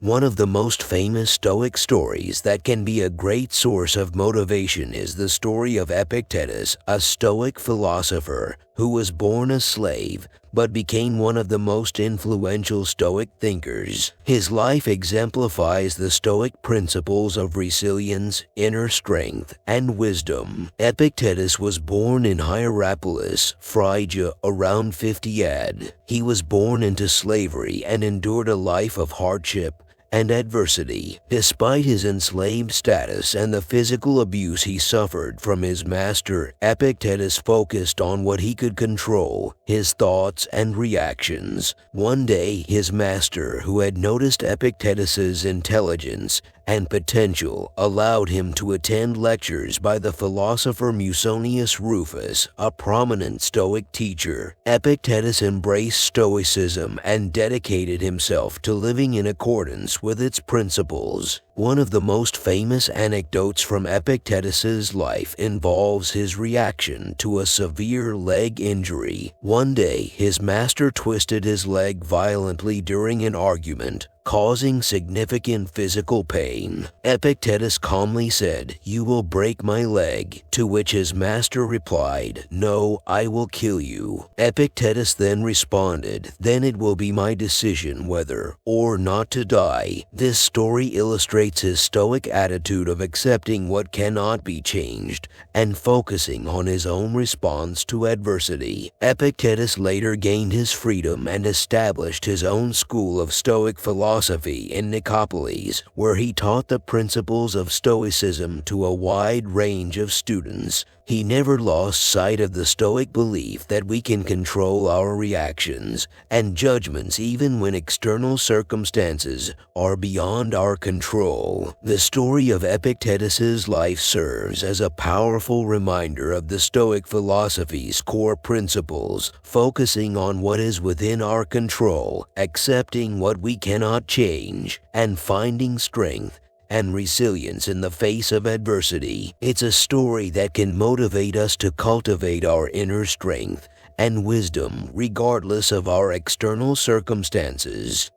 One of the most famous Stoic stories that can be a great source of motivation is the story of Epictetus, a Stoic philosopher who was born a slave but became one of the most influential Stoic thinkers. His life exemplifies the Stoic principles of resilience, inner strength, and wisdom. Epictetus was born in Hierapolis, Phrygia, around 50 AD. He was born into slavery and endured a life of hardship and adversity. Despite his enslaved status and the physical abuse he suffered from his master, Epictetus focused on what he could control, his thoughts and reactions. One day, his master, who had noticed Epictetus's intelligence and potential, allowed him to attend lectures by the philosopher Musonius Rufus, a prominent Stoic teacher. Epictetus embraced Stoicism and dedicated himself to living in accordance with its principles. One of the most famous anecdotes from Epictetus's life involves his reaction to a severe leg injury. One day, his master twisted his leg violently during an argument, causing significant physical pain. Epictetus calmly said, "You will break my leg," to which his master replied, "No, I will kill you." Epictetus then responded, "Then it will be my decision whether or not to die." This story illustrates his Stoic attitude of accepting what cannot be changed and focusing on his own response to adversity. Epictetus later gained his freedom and established his own school of Stoic philosophy in Nicopolis, where he taught the principles of Stoicism to a wide range of students. He never lost sight of the Stoic belief that we can control our reactions and judgments even when external circumstances are beyond our control. The story of Epictetus's life serves as a powerful reminder of the Stoic philosophy's core principles, focusing on what is within our control, accepting what we cannot change, and finding strength and resilience in the face of adversity. It's a story that can motivate us to cultivate our inner strength and wisdom regardless of our external circumstances.